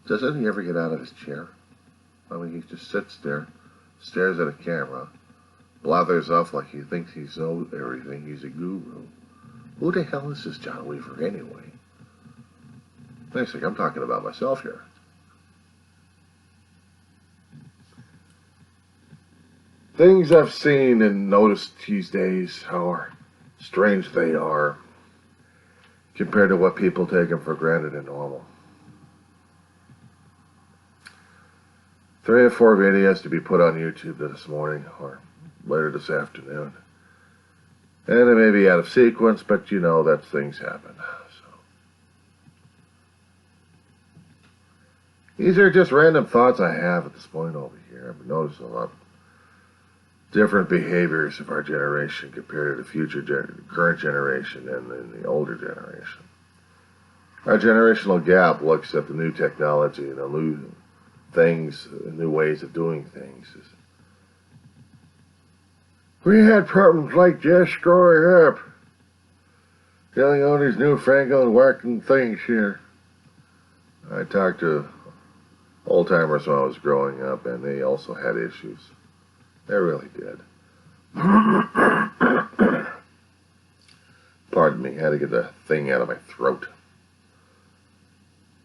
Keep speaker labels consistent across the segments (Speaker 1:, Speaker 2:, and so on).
Speaker 1: Doesn't he ever get out of his chair? I mean, he just sits there, stares at a camera, blathers off like he thinks he knows everything. He's a guru. Who the hell is this John Weaver anyway? Next thing, I'm talking about myself here. Things I've seen and noticed these days, how strange they are compared to what people take them for granted and normal. 3 or 4 videos to be put on YouTube this morning or later this afternoon. And they may be out of sequence, but you know that things happen. So these are just random thoughts I have at this point over here. I've noticed a lot of different behaviors of our generation compared to the current generation and the older generation. Our generational gap looks at the new technology and the new things, new ways of doing things. We had problems like this growing up, dealing all these newfangled working things here. I talked to old timers when I was growing up, and they also had issues. They really did. Pardon me, had to get the thing out of my throat.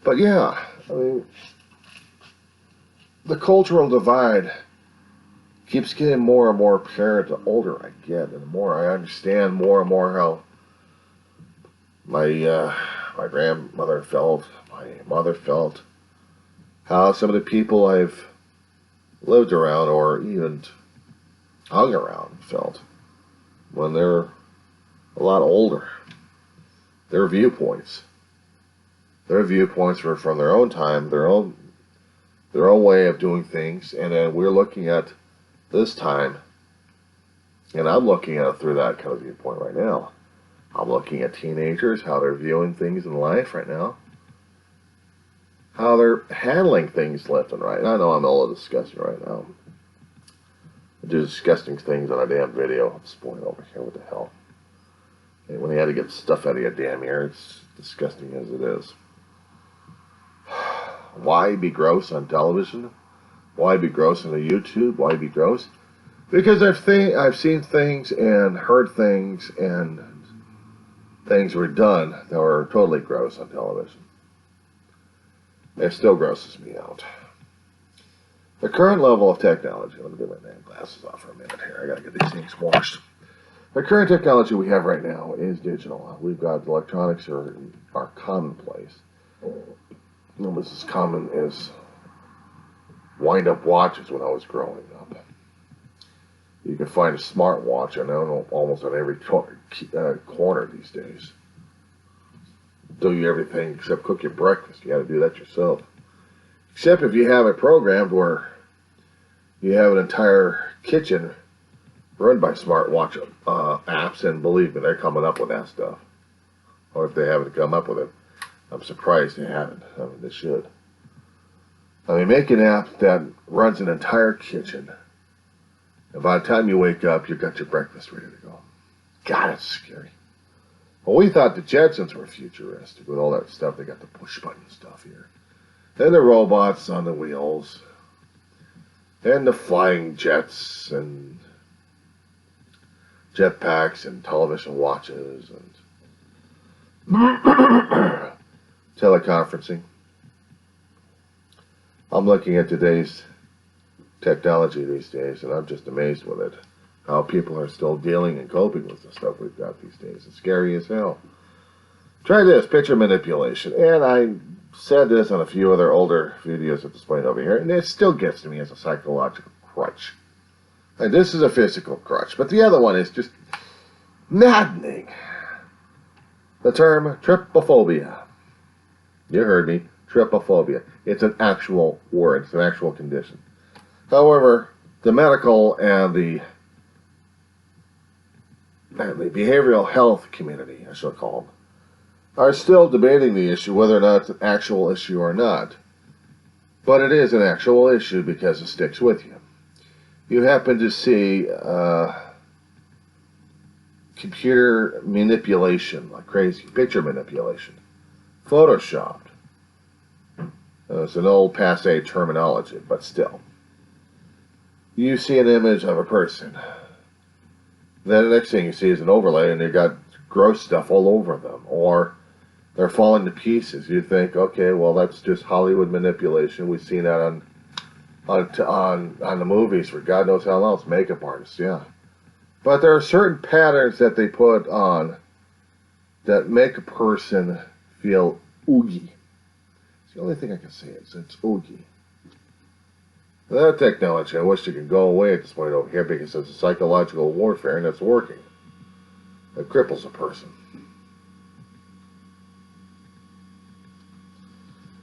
Speaker 1: But yeah, I mean, the cultural divide keeps getting more and more apparent the older I get, and the more I understand more and more how my grandmother felt, my mother felt, how some of the people I've lived around or even hung around felt when they're a lot older. Their viewpoints were from their own time, their own way of doing things, and then we're looking at this time, and I'm looking at it through that kind of viewpoint right now. I'm looking at teenagers, how they're viewing things in life right now, how they're handling things left and right. And I know I'm a little disgusting right now. I do disgusting things on a damn video. I'm spoiling over here. What the hell? And when you had to get stuff out of your damn ear, it's disgusting as it is. Why be gross on television? Why be gross on the YouTube? Why be gross? Because I've seen things and heard things, and things were done that were totally gross on television. It still grosses me out. The current level of technology, let me get my damn glasses off for a minute here. I gotta get these things washed. The current technology we have right now is digital. We've got electronics are commonplace. Almost as common as wind-up watches when I was growing up. You can find a smartwatch almost on every corner these days. Do you everything except cook your breakfast. You got to do that yourself. Except if you have it programmed where you have an entire kitchen run by smartwatch apps, and believe me, they're coming up with that stuff. Or if they haven't come up with it, I'm surprised they haven't. I mean, they should. I mean, make an app that runs an entire kitchen, and by the time you wake up, you've got your breakfast ready to go. God, it's scary. Well, we thought the Jetsons were futuristic with all that stuff. They got the push-button stuff here. And the robots on the wheels. And the flying jets and jetpacks and television watches and teleconferencing. I'm looking at today's technology these days, and I'm just amazed with it. How people are still dealing and coping with the stuff we've got these days. It's scary as hell. Try this, picture manipulation. And I said this on a few other older videos at this point over here, and it still gets to me as a psychological crutch. And this is a physical crutch, but the other one is just maddening. The term trypophobia. You heard me, trypophobia. It's an actual word, it's an actual condition. However, the medical and the behavioral health community, I shall call them, are still debating the issue, whether or not it's an actual issue or not. But it is an actual issue because it sticks with you. You happen to see computer manipulation like crazy, picture manipulation, photoshopped, It's an old passe terminology, but still. You see an image of a person. Then the next thing you see is an overlay, and they've got gross stuff all over them. Or they're falling to pieces. You think, okay, well, that's just Hollywood manipulation. We've seen that on the movies for God knows how else. Makeup artists, yeah. But there are certain patterns that they put on that make a person feel oogie. It's the only thing I can say is it's oogie. That technology, I wish it could go away at this point over here because it's a psychological warfare and it's working. It cripples a person.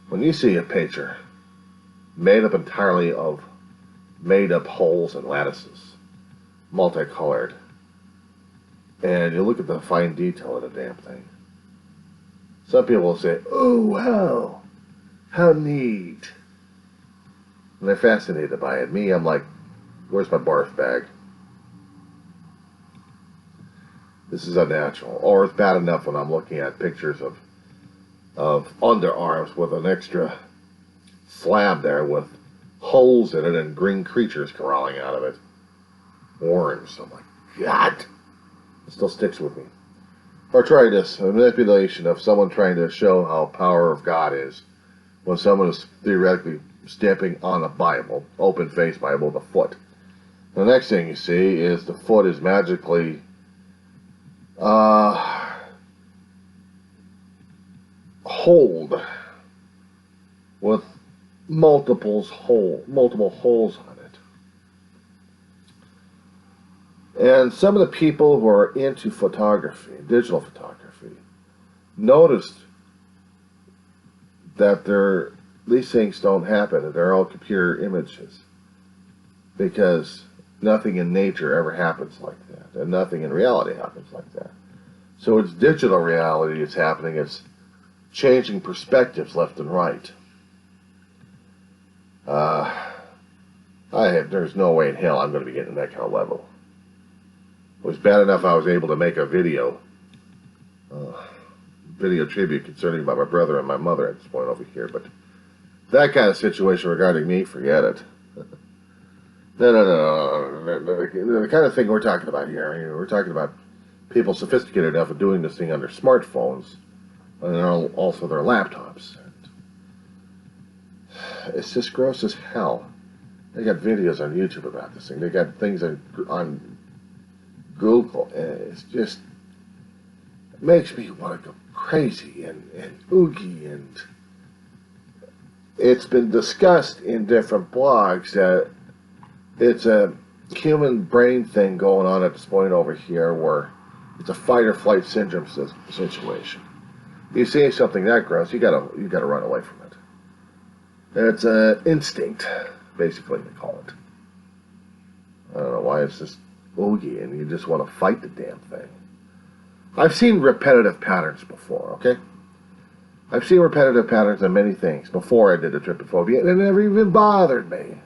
Speaker 1: When you see a picture made up entirely of made-up holes and lattices, multicolored, and you look at the fine detail of the damn thing, some people will say, oh, wow, how neat. And they're fascinated by it. Me, I'm like, where's my barf bag? This is unnatural. Or it's bad enough when I'm looking at pictures of underarms with an extra slab there with holes in it and green creatures crawling out of it. Worms. I'm like, God! It still sticks with me. Or try this, a manipulation of someone trying to show how power of God is when someone is theoretically stepping on a Bible, open-faced Bible, the foot. The next thing you see is the foot is magically holed with multiple holes on it. And some of the people who are into photography, digital photography, noticed that these things don't happen. They're all computer images because nothing in nature ever happens like that, and nothing in reality happens like that. So it's digital reality that's happening. It's changing perspectives left and right. There's no way in hell I'm going to be getting to that kind of level. It was bad enough I was able to make a video tribute concerning about my brother and my mother at this point over here, but that kind of situation regarding me, forget it. No. The kind of thing we're talking about here, we're talking about people sophisticated enough of doing this thing on their smartphones and also their laptops. It's just gross as hell. They got videos on YouTube about this thing. They got things on Google, and it's just, it makes me want to go crazy and oogie, and it's been discussed in different blogs that it's a human brain thing going on at this point over here where it's a fight or flight syndrome situation. You see something that gross, you gotta run away from it. It's an instinct, basically, they call it. I don't know why it's just oogie and you just want to fight the damn thing. I've seen repetitive patterns before, okay? I've seen repetitive patterns on many things before I did the trypophobia, and it never even bothered me.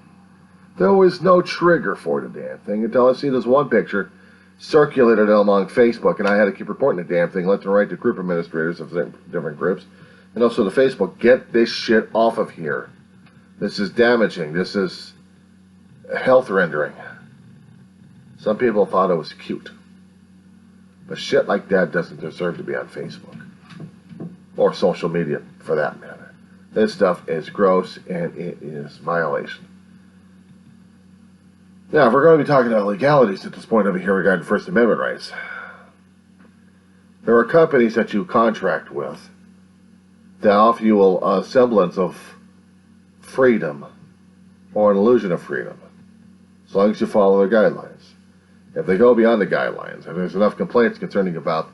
Speaker 1: There was no trigger for the damn thing until I see this one picture circulated among Facebook, and I had to keep reporting the damn thing left and right to group administrators of different groups, and also to Facebook, get this shit off of here. This is damaging. This is health rendering. Some people thought it was cute. But shit like that doesn't deserve to be on Facebook. Or social media, for that matter. This stuff is gross, and it is violation. Now, if we're going to be talking about legalities at this point over here regarding First Amendment rights, there are companies that you contract with that offer you a semblance of freedom or an illusion of freedom, as long as you follow their guidelines. If they go beyond the guidelines, and there's enough complaints concerning about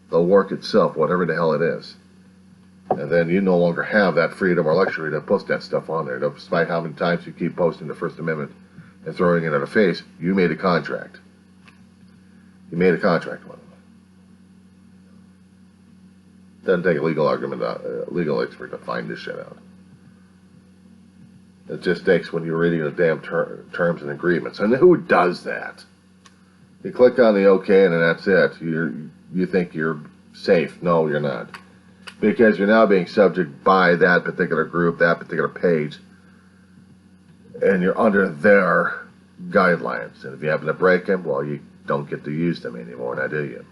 Speaker 1: the work itself, whatever the hell it is, and then you no longer have that freedom or luxury to post that stuff on there, despite how many times you keep posting the First Amendment and throwing it in the face. You made a contract. You made a contract with them. Doesn't take a legal legal expert to find this shit out. It just takes when you're reading the damn terms and agreements. And who does that? You click on the OK and then that's it. You think you're safe. No, you're not. because you're now being subject by that particular group, that particular page, and you're under their guidelines. And if you happen to break them, well, you don't get to use them anymore, now do you?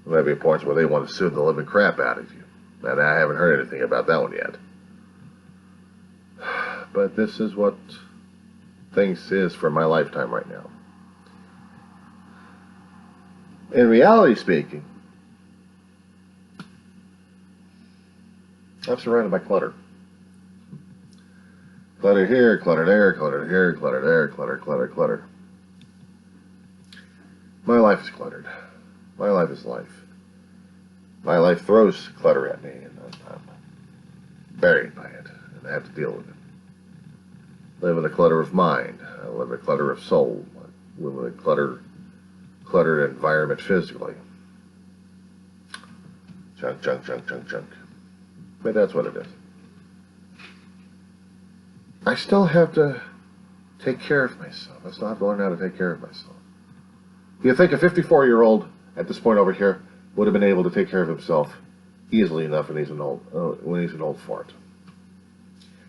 Speaker 1: There may be points where they want to sue the living crap out of you. And I haven't heard anything about that one yet. But this is what things is for my lifetime right now. In reality speaking, I'm surrounded by clutter. Clutter here, clutter there, clutter here, clutter there, clutter, clutter, clutter. My life is cluttered. My life is life. My life throws clutter at me, and I'm buried by it, and I have to deal with it. I live in a clutter of mind. I live in a clutter of soul. I live in a cluttered environment physically. Junk, junk, junk, junk, junk. But that's what it is. I still have to take care of myself. I still have to learn how to take care of myself. Do you think a 54-year-old at this point over here would have been able to take care of himself easily enough when he's an old fart,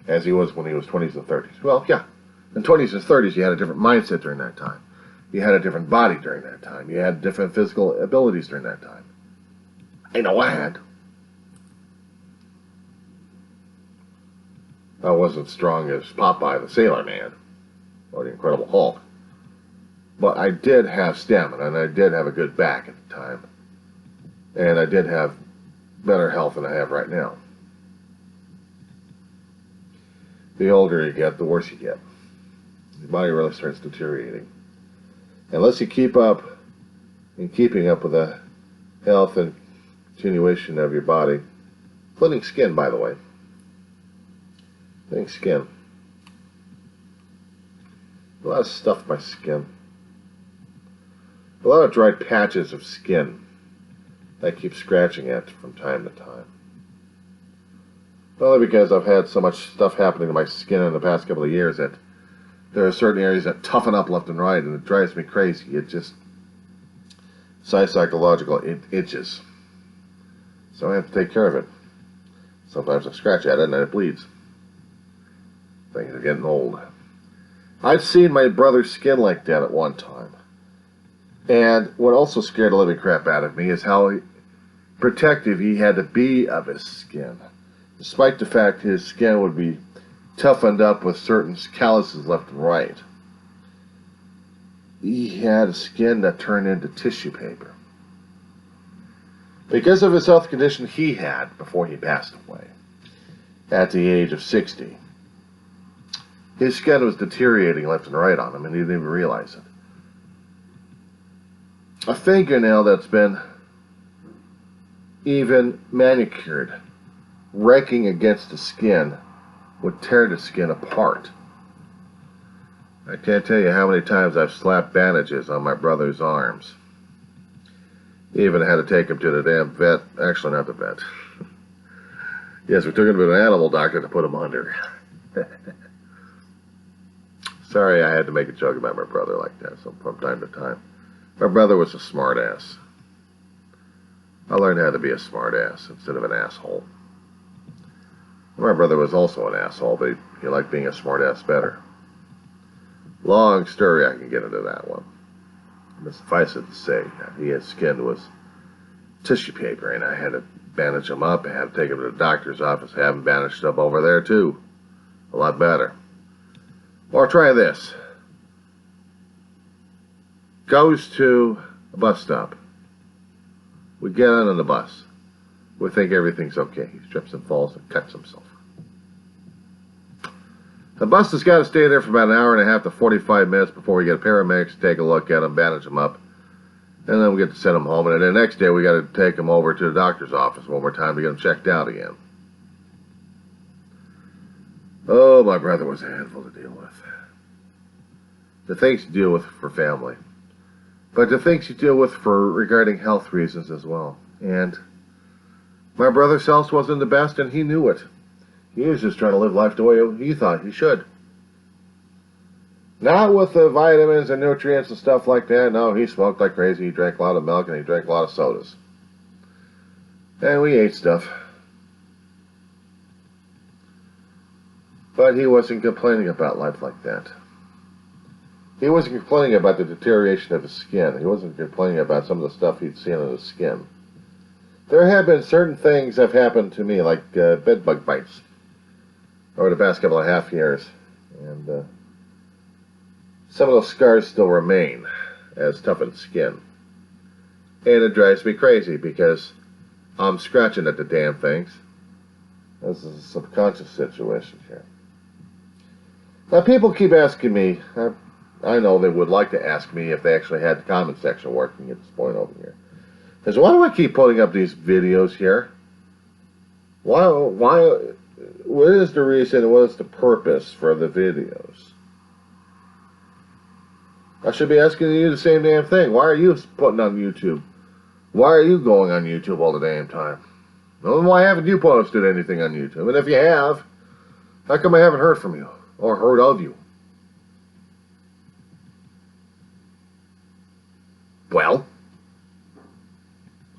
Speaker 1: as he was when he was 20s and 30s? Well, yeah. In 20s and 30s, you had a different mindset during that time. You had a different body during that time. You had different physical abilities during that time. I know I had. I wasn't strong as Popeye the Sailor Man or the Incredible Hulk. But I did have stamina, and I did have a good back at the time. And I did have better health than I have right now. The older you get, the worse you get. Your body really starts deteriorating. Unless you keep up in keeping up with the health and continuation of your body, including skin, by the way. Including skin. A lot of stuff in my skin. A lot of dry patches of skin I keep scratching at from time to time. Only because I've had so much stuff happening to my skin in the past couple of years that there are certain areas that toughen up left and right, and it drives me crazy. It just, psychological, it itches. So I have to take care of it. Sometimes I scratch at it and it bleeds. Things are getting old. I've seen my brother's skin like that at one time. And what also scared the living crap out of me is how protective he had to be of his skin. Despite the fact his skin would be toughened up with certain calluses left and right, he had a skin that turned into tissue paper. Because of his health condition he had before he passed away, at the age of 60, his skin was deteriorating left and right on him, and he didn't even realize it. A fingernail that's been even manicured, raking against the skin, would tear the skin apart. I can't tell you how many times I've slapped bandages on my brother's arms. Even had to take him to the damn vet. Actually, not the vet. Yes, we took him to an animal doctor to put him under. Sorry, I had to make a joke about my brother like that from time to time. My brother was a smart ass. I learned how to be a smart ass instead of an asshole. My brother was also an asshole, but he liked being a smart ass better. Long story, I can get into that one. But suffice it to say, his skin was tissue paper, and I had to bandage him up. I had to take him to the doctor's office, have him bandaged up over there too. A lot better. Or try this. Goes to a bus stop. We get on the bus. We think everything's okay. He trips and falls and cuts himself. The bus has got to stay there for about an hour and a half to 45 minutes before we get paramedics to take a look at him, bandage him up, and then we get to send him home. And then the next day we got to take him over to the doctor's office one more time to get him checked out again. Oh, my brother was a handful to deal with. The things to deal with for family, but the things you deal with for regarding health reasons as well. And my brother's health wasn't the best, and he knew it. He was just trying to live life the way he thought he should. Not with the vitamins and nutrients and stuff like that. No, he smoked like crazy. He drank a lot of milk and he drank a lot of sodas. And we ate stuff. But he wasn't complaining about life like that. He wasn't complaining about the deterioration of his skin. He wasn't complaining about some of the stuff he'd seen on his skin. There have been certain things that have happened to me, like bed bug bites, over the past couple of half years. And some of those scars still remain as toughened skin. And it drives me crazy because I'm scratching at the damn things. This is a subconscious situation here. Now, people keep asking me, I know they would like to ask me if they actually had the comment section working at this point over here. Is why do I keep putting up these videos here? Why, what is the reason, what is the purpose for the videos? I should be asking you the same damn thing. Why are you putting on YouTube? Why are you going on YouTube all the damn time? Well, why haven't you posted anything on YouTube? And if you have, how come I haven't heard from you or heard of you? Well,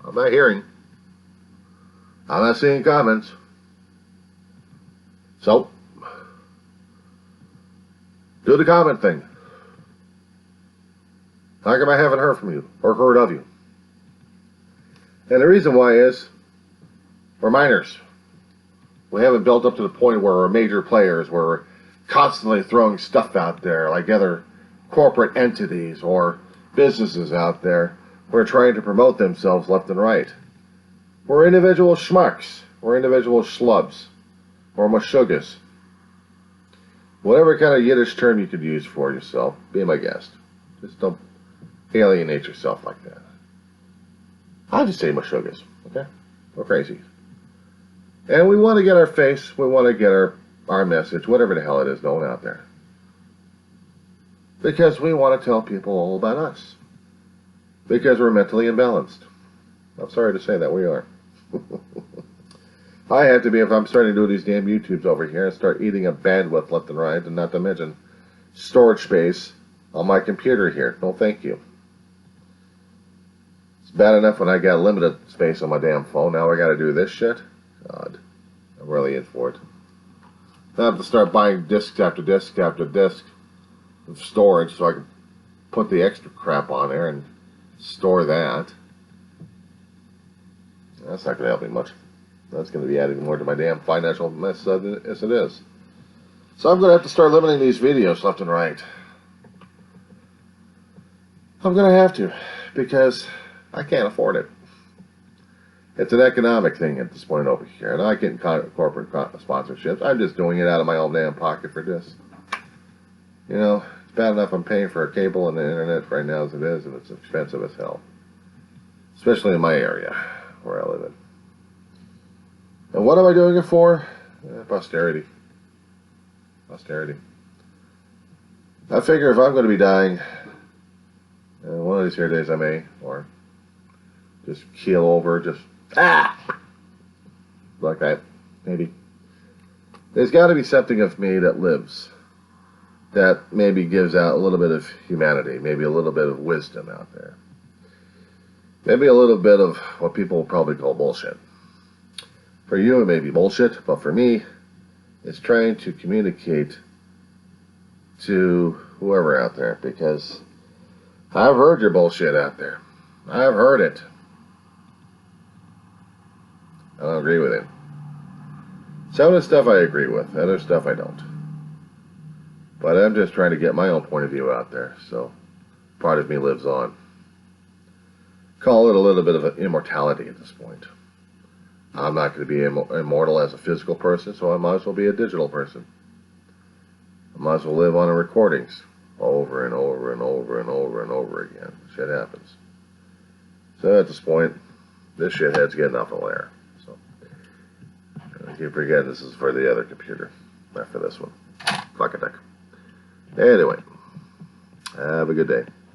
Speaker 1: I'm not hearing. I'm not seeing comments. So, do the comment thing. How come I haven't heard from you or heard of you? And the reason why is, we're minors. We haven't built up to the point where we're major players, where we're constantly throwing stuff out there like other corporate entities or businesses out there who are trying to promote themselves left and right. We're individual schmucks. We're individual schlubs. Or mushugas. Whatever kind of Yiddish term you could use for yourself, be my guest. Just don't alienate yourself like that. I'll just say mushugas, okay? We're crazy. And we want to get our face, we want to get our message, whatever the hell it is going out there. Because we want to tell people all about us. Because we're mentally imbalanced. I'm sorry to say that, we are. I have to be if I'm starting to do these damn YouTubes over here and start eating up bandwidth left and right, and not to mention storage space on my computer here. No thank you. It's bad enough when I got limited space on my damn phone. Now I got to do this shit. God, I'm really in for it. I have to start buying discs after disc after disc of storage so I can put the extra crap on there and store that. That's not going to help me much. That's going to be adding more to my damn financial mess as it is. So I'm going to have to start limiting these videos left and right. I'm going to have to, because I can't afford it. It's an economic thing at this point over here. And I get corporate sponsorships. I'm just doing it out of my own damn pocket for this. You know, it's bad enough I'm paying for a cable and the internet right now as it is, and it's expensive as hell. Especially in my area, where I live in. And what am I doing it for? Posterity. Posterity. I figure if I'm going to be dying, one of these here days I may, or just keel over, just, like that, maybe. There's got to be something of me that lives, that maybe gives out a little bit of humanity, maybe a little bit of wisdom out there. Maybe a little bit of what people probably call bullshit. For you, it may be bullshit, but for me, it's trying to communicate to whoever out there, because I've heard your bullshit out there. I've heard it. I don't agree with it. Some of the stuff I agree with, other stuff I don't. But I'm just trying to get my own point of view out there, so part of me lives on. Call it a little bit of an immortality at this point. I'm not going to be immortal as a physical person, so I might as well be a digital person. I might as well live on the recordings over and over and over and over and over again. Shit happens. So at this point, this shithead's getting off the air. So I keep forgetting this is for the other computer, not for this one. Fuck a duck. Anyway, have a good day.